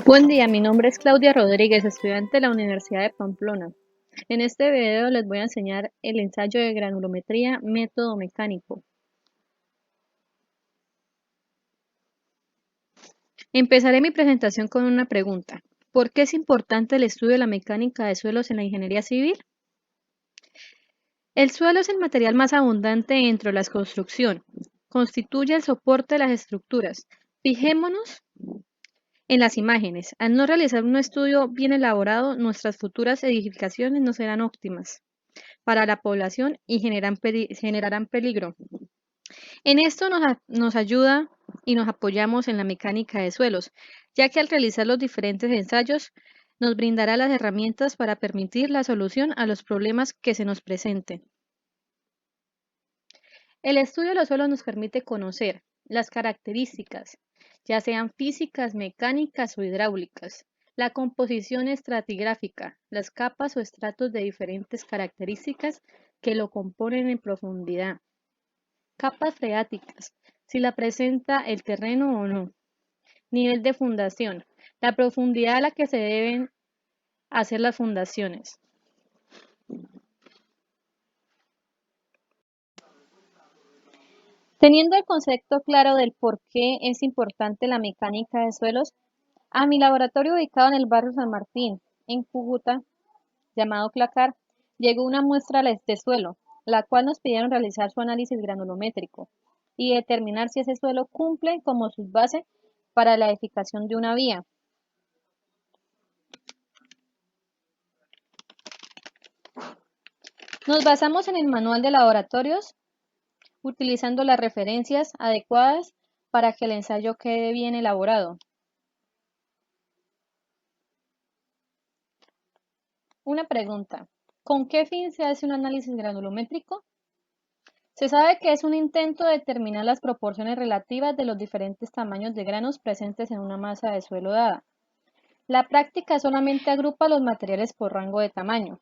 Buen día, mi nombre es Claudia Rodríguez, estudiante de la Universidad de Pamplona. En este video les voy a enseñar el ensayo de granulometría método mecánico. Empezaré mi presentación con una pregunta. ¿Por qué es importante el estudio de la mecánica de suelos en la ingeniería civil? El suelo es el material más abundante dentro de la construcción. Constituye el soporte de las estructuras. Fijémonos en las imágenes. Al no realizar un estudio bien elaborado, nuestras futuras edificaciones no serán óptimas para la población y generarán peligro. En esto nos ayuda y nos apoyamos en la mecánica de suelos, ya que al realizar los diferentes ensayos nos brindará las herramientas para permitir la solución a los problemas que se nos presenten. El estudio de los suelos nos permite conocer las características, ya sean físicas, mecánicas o hidráulicas, la composición estratigráfica, las capas o estratos de diferentes características que lo componen en profundidad, capas freáticas, si la presenta el terreno o no, nivel de fundación, la profundidad a la que se deben hacer las fundaciones. Teniendo el concepto claro del por qué es importante la mecánica de suelos, a mi laboratorio ubicado en el barrio San Martín, en Cúcuta, llamado CLACAR, llegó una muestra de suelo, la cual nos pidieron realizar su análisis granulométrico y determinar si ese suelo cumple como subbase para la edificación de una vía. Nos basamos en el manual de laboratorios, utilizando las referencias adecuadas para que el ensayo quede bien elaborado. Una pregunta: ¿con qué fin se hace un análisis granulométrico? Se sabe que es un intento de determinar las proporciones relativas de los diferentes tamaños de granos presentes en una masa de suelo dada. La práctica solamente agrupa los materiales por rango de tamaño.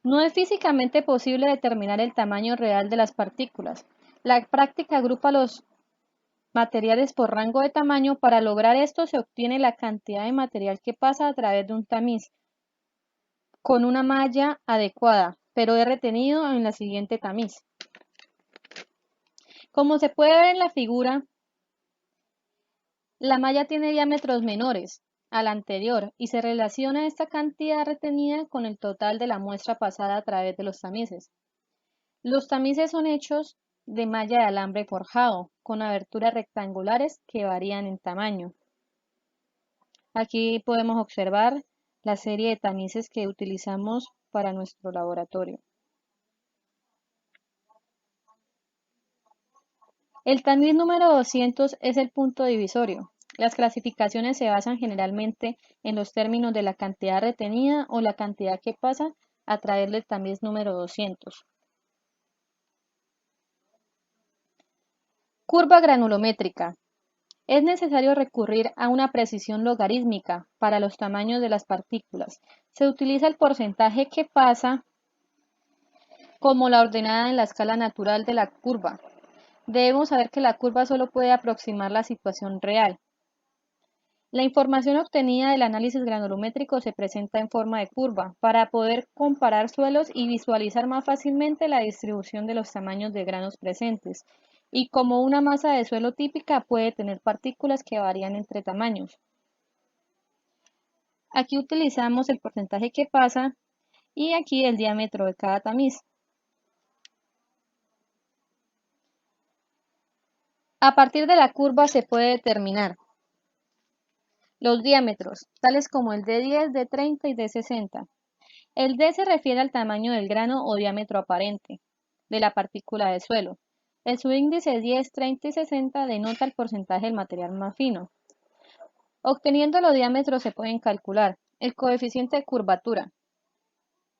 No es físicamente posible determinar el tamaño real de las partículas. La práctica agrupa los materiales por rango de tamaño. Para lograr esto se obtiene la cantidad de material que pasa a través de un tamiz con una malla adecuada, pero es retenido en la siguiente tamiz. Como se puede ver en la figura, la malla tiene diámetros menores al anterior y se relaciona esta cantidad retenida con el total de la muestra pasada a través de los tamices. Los tamices son hechos de malla de alambre forjado, con aberturas rectangulares que varían en tamaño. Aquí podemos observar la serie de tamices que utilizamos para nuestro laboratorio. El tamiz número 200 es el punto divisorio. Las clasificaciones se basan generalmente en los términos de la cantidad retenida o la cantidad que pasa a través del tamiz número 200. Curva granulométrica. Es necesario recurrir a una precisión logarítmica para los tamaños de las partículas. Se utiliza el porcentaje que pasa como la ordenada en la escala natural de la curva. Debemos saber que la curva solo puede aproximar la situación real. La información obtenida del análisis granulométrico se presenta en forma de curva para poder comparar suelos y visualizar más fácilmente la distribución de los tamaños de granos presentes. Y como una masa de suelo típica puede tener partículas que varían entre tamaños. Aquí utilizamos el porcentaje que pasa y aquí el diámetro de cada tamiz. A partir de la curva se puede determinar los diámetros, tales como el de 10, de 30 y de 60. El D se refiere al tamaño del grano o diámetro aparente de la partícula de suelo. El subíndice 10, 30 y 60 denota el porcentaje del material más fino. Obteniendo los diámetros se pueden calcular el coeficiente de curvatura.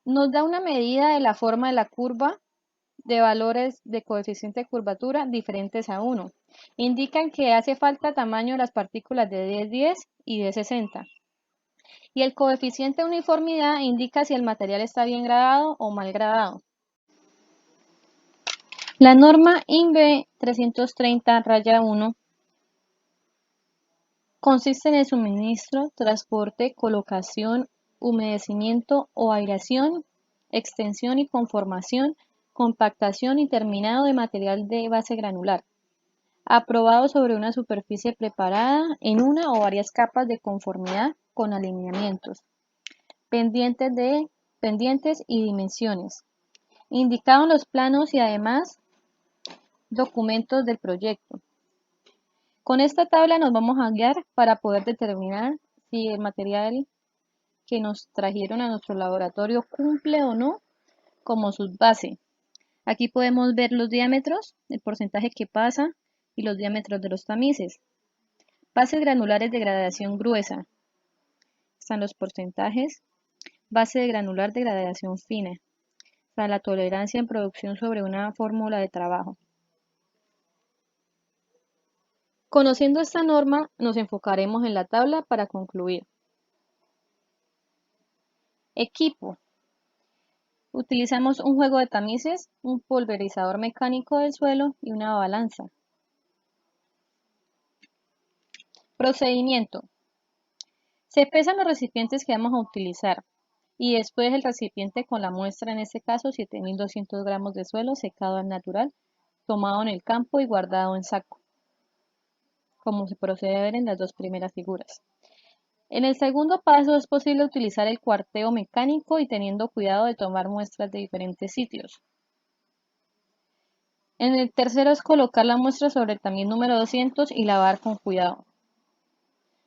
Nos da una medida de la forma de la curva de valores de coeficiente de curvatura diferentes a 1. Indican que hace falta tamaño de las partículas de 10, 10 y de 60. Y el coeficiente de uniformidad indica si el material está bien gradado o mal gradado. La norma INVE 330-1 Consiste en el suministro, transporte, colocación, humedecimiento o aireación, extensión y conformación, compactación y terminado de material de base granular, aprobado sobre una superficie preparada en una o varias capas de conformidad con alineamientos, pendientes y dimensiones, indicado en los planos y además documentos del proyecto. Con esta tabla nos vamos a guiar para poder determinar si el material que nos trajeron a nuestro laboratorio cumple o no como su base. Aquí podemos ver los diámetros, el porcentaje que pasa y los diámetros de los tamices. Bases granulares de gradación gruesa. Están los porcentajes. Base de granular de gradación fina. Está la tolerancia en producción sobre una fórmula de trabajo. Conociendo esta norma, nos enfocaremos en la tabla para concluir. Equipo. Utilizamos un juego de tamices, un pulverizador mecánico del suelo y una balanza. Procedimiento. Se pesan los recipientes que vamos a utilizar y después el recipiente con la muestra, en este caso 7200 gramos de suelo secado al natural, tomado en el campo y guardado en saco, como se procede a ver en las dos primeras figuras. En el segundo paso es posible utilizar el cuarteo mecánico y teniendo cuidado de tomar muestras de diferentes sitios. En el tercero es colocar la muestra sobre el tamiz número 200 y lavar con cuidado.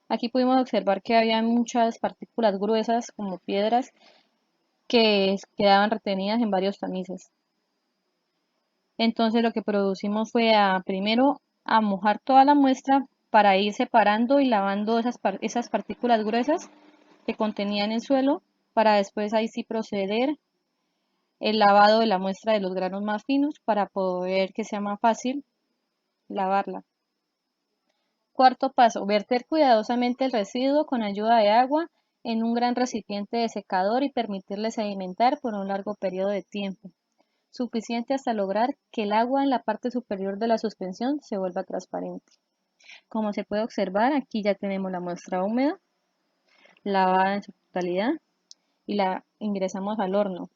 Aquí pudimos observar que había muchas partículas gruesas como piedras que quedaban retenidas en varios tamices. Entonces lo que producimos fue primero a mojar toda la muestra para ir separando y lavando esas partículas gruesas que contenían el suelo, para después ahí sí proceder el lavado de la muestra de los granos más finos para poder que sea más fácil lavarla. Cuarto paso, verter cuidadosamente el residuo con ayuda de agua en un gran recipiente de secador y permitirle sedimentar por un largo periodo de tiempo, suficiente hasta lograr que el agua en la parte superior de la suspensión se vuelva transparente. Como se puede observar, aquí ya tenemos la muestra húmeda, lavada en su totalidad y la ingresamos al horno.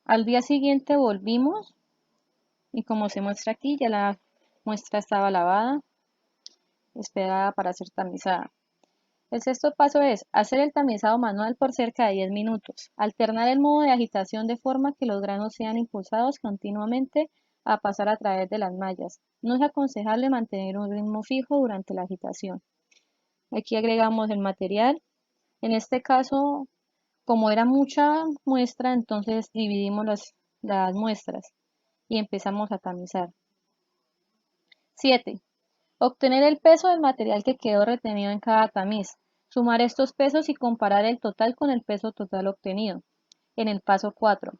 Al día siguiente volvimos y como se muestra aquí, ya la muestra estaba lavada, esperada para ser tamizada. El sexto paso es hacer el tamizado manual por cerca de 10 minutos. Alternar el modo de agitación de forma que los granos sean impulsados continuamente a pasar a través de las mallas. No es aconsejable mantener un ritmo fijo durante la agitación. Aquí agregamos el material. En este caso, como era mucha muestra, entonces dividimos las muestras y empezamos a tamizar. 7. Obtener el peso del material que quedó retenido en cada tamiz. Sumar estos pesos y comparar el total con el peso total obtenido. En el paso 4.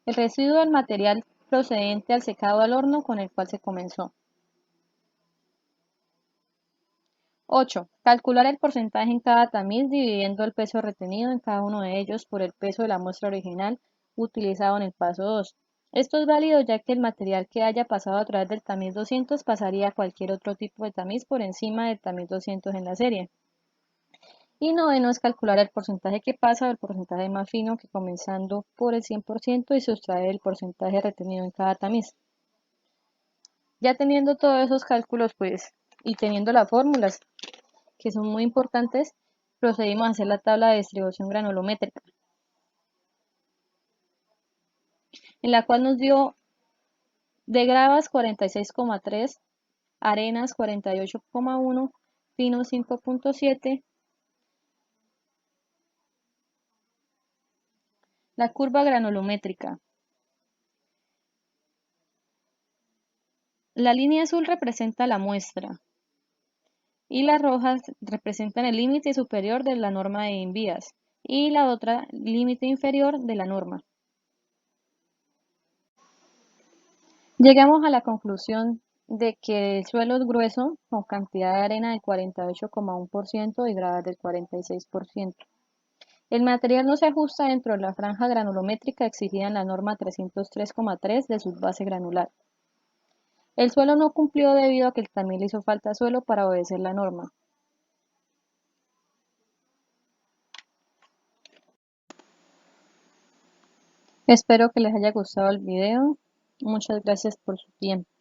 El residuo del material procedente al secado al horno con el cual se comenzó. 8. Calcular el porcentaje en cada tamiz dividiendo el peso retenido en cada uno de ellos por el peso de la muestra original utilizado en el paso 2. Esto es válido ya que el material que haya pasado a través del tamiz 200 pasaría a cualquier otro tipo de tamiz por encima del tamiz 200 en la serie. Y noveno es calcular el porcentaje que pasa o el porcentaje más fino que comenzando por el 100% y sustraer el porcentaje retenido en cada tamiz. Ya teniendo todos esos cálculos y teniendo las fórmulas que son muy importantes, procedimos a hacer la tabla de distribución granulométrica, en la cual nos dio de gravas 46,3, arenas 48,1, finos 5,7, la curva granulométrica. La línea azul representa la muestra y las rojas representan el límite superior de la norma de envías y la otra límite inferior de la norma. Llegamos a la conclusión de que el suelo es grueso con cantidad de arena del 48,1% y gravas del 46%. El material no se ajusta dentro de la franja granulométrica exigida en la norma 303,3 de subbase granular. El suelo no cumplió debido a que también le hizo falta suelo para obedecer la norma. Espero que les haya gustado el video. Muchas gracias por su tiempo.